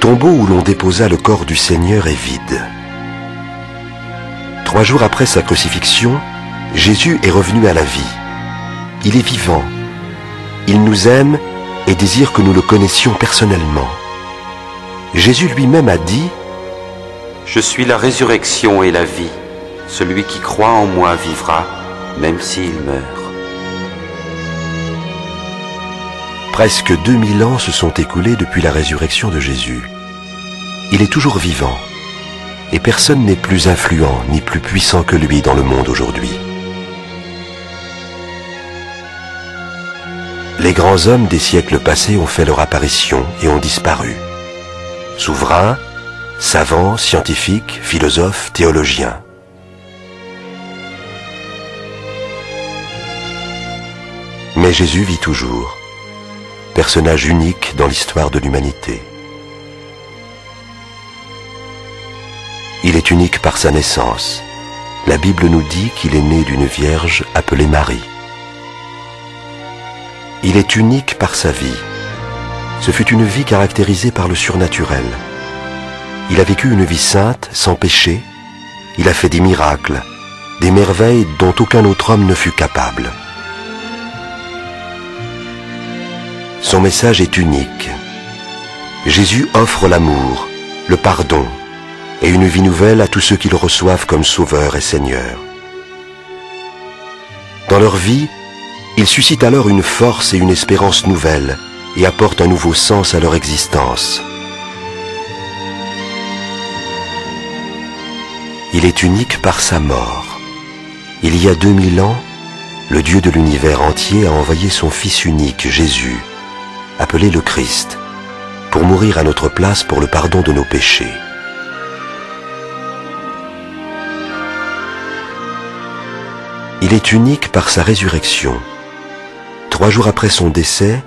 tombeau où l'on déposa le corps du Seigneur est vide. 3 jours après sa crucifixion, Jésus est revenu à la vie. Il est vivant. Il nous aime et désire que nous le connaissions personnellement. Jésus lui-même a dit « Je suis la résurrection et la vie. Celui qui croit en moi vivra, même s'il meurt. » Presque 2000 ans se sont écoulés depuis la résurrection de Jésus. Il est toujours vivant, et personne n'est plus influent ni plus puissant que lui dans le monde aujourd'hui. Les grands hommes des siècles passés ont fait leur apparition et ont disparu. Souverains, savants, scientifiques, philosophes, théologiens. Mais Jésus vit toujours, personnage unique dans l'histoire de l'humanité. Il est unique par sa naissance. La Bible nous dit qu'il est né d'une vierge appelée Marie. Il est unique par sa vie. Ce fut une vie caractérisée par le surnaturel. Il a vécu une vie sainte, sans péché. Il a fait des miracles, des merveilles dont aucun autre homme ne fut capable. Son message est unique. Jésus offre l'amour, le pardon et une vie nouvelle à tous ceux qui le reçoivent comme Sauveur et Seigneur. Dans leur vie, il suscite alors une force et une espérance nouvelles et apporte un nouveau sens à leur existence. Il est unique par sa mort. Il y a 2000 ans, le Dieu de l'univers entier a envoyé son Fils unique, Jésus, appelé le Christ, pour mourir à notre place pour le pardon de nos péchés. Il est unique par sa résurrection. 3 jours après son décès,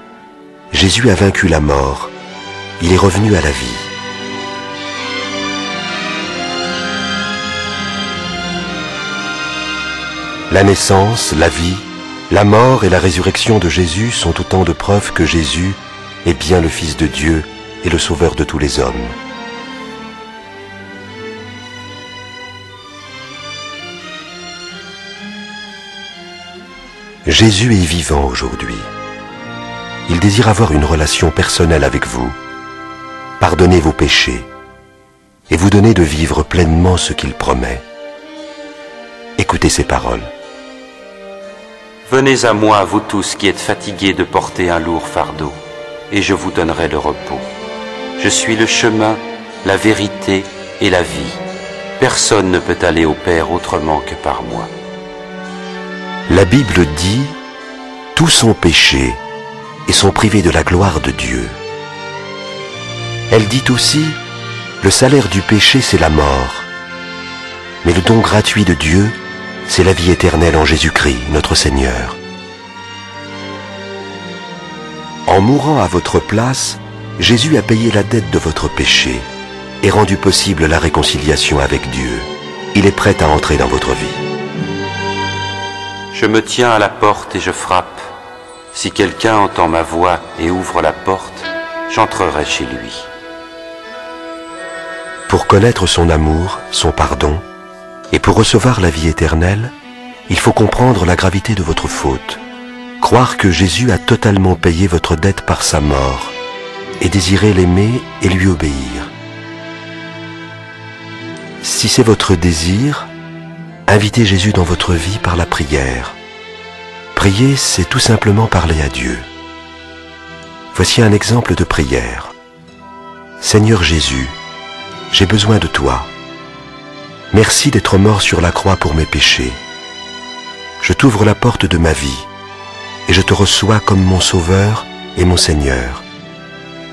Jésus a vaincu la mort. Il est revenu à la vie. La naissance, la vie, la mort et la résurrection de Jésus sont autant de preuves que Jésus est bien le Fils de Dieu et le Sauveur de tous les hommes. Jésus est vivant aujourd'hui. Il désire avoir une relation personnelle avec vous, pardonner vos péchés et vous donner de vivre pleinement ce qu'il promet. Écoutez ces paroles. Venez à moi, vous tous qui êtes fatigués de porter un lourd fardeau, et je vous donnerai le repos. Je suis le chemin, la vérité et la vie. Personne ne peut aller au Père autrement que par moi. La Bible dit « Tous ont péché et sont privés de la gloire de Dieu ». Elle dit aussi « Le salaire du péché, c'est la mort. Mais le don gratuit de Dieu, c'est la vie éternelle en Jésus-Christ, notre Seigneur. » En mourant à votre place, Jésus a payé la dette de votre péché et rendu possible la réconciliation avec Dieu. Il est prêt à entrer dans votre vie. Je me tiens à la porte et je frappe. Si quelqu'un entend ma voix et ouvre la porte, j'entrerai chez lui. Pour connaître son amour, son pardon, et pour recevoir la vie éternelle, il faut comprendre la gravité de votre faute, croire que Jésus a totalement payé votre dette par sa mort, et désirer l'aimer et lui obéir. Si c'est votre désir, invitez Jésus dans votre vie par la prière. Prier, c'est tout simplement parler à Dieu. Voici un exemple de prière. Seigneur Jésus, j'ai besoin de toi. Merci d'être mort sur la croix pour mes péchés. Je t'ouvre la porte de ma vie et je te reçois comme mon Sauveur et mon Seigneur.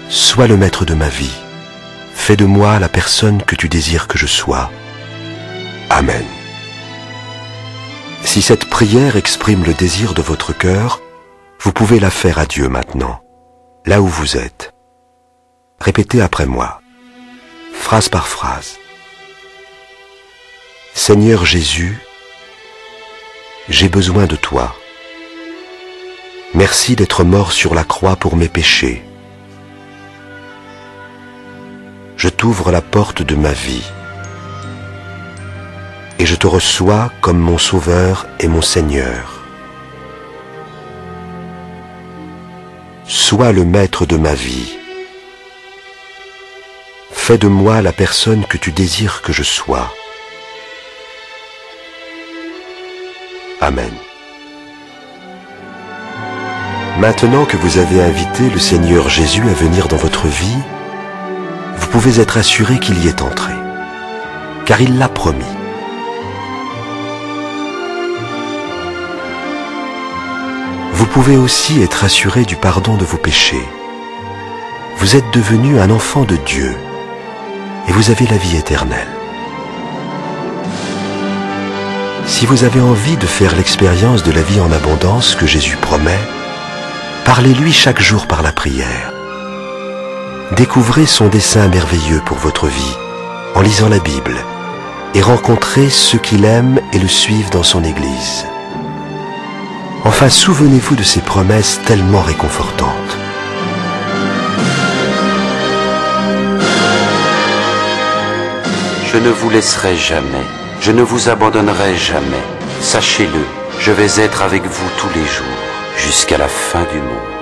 Sois le maître de ma vie. Fais de moi la personne que tu désires que je sois. Amen. Si cette prière exprime le désir de votre cœur, vous pouvez la faire à Dieu maintenant, là où vous êtes. Répétez après moi, phrase par phrase. Seigneur Jésus, j'ai besoin de toi. Merci d'être mort sur la croix pour mes péchés. je t'ouvre la porte de ma vie et je te reçois comme mon Sauveur et mon Seigneur. Sois le maître de ma vie. Fais de moi la personne que tu désires que je sois. Amen. Maintenant que vous avez invité le Seigneur Jésus à venir dans votre vie, vous pouvez être assuré qu'il y est entré, car il l'a promis. Vous pouvez aussi être assuré du pardon de vos péchés. Vous êtes devenu un enfant de Dieu et vous avez la vie éternelle. Si vous avez envie de faire l'expérience de la vie en abondance que Jésus promet, parlez-lui chaque jour par la prière. Découvrez son dessein merveilleux pour votre vie en lisant la Bible et rencontrez ceux qui l'aiment et le suivent dans son Église. Enfin, souvenez-vous de ses promesses tellement réconfortantes. Je ne vous laisserai jamais, je ne vous abandonnerai jamais. Sachez-le, je vais être avec vous tous les jours, jusqu'à la fin du monde.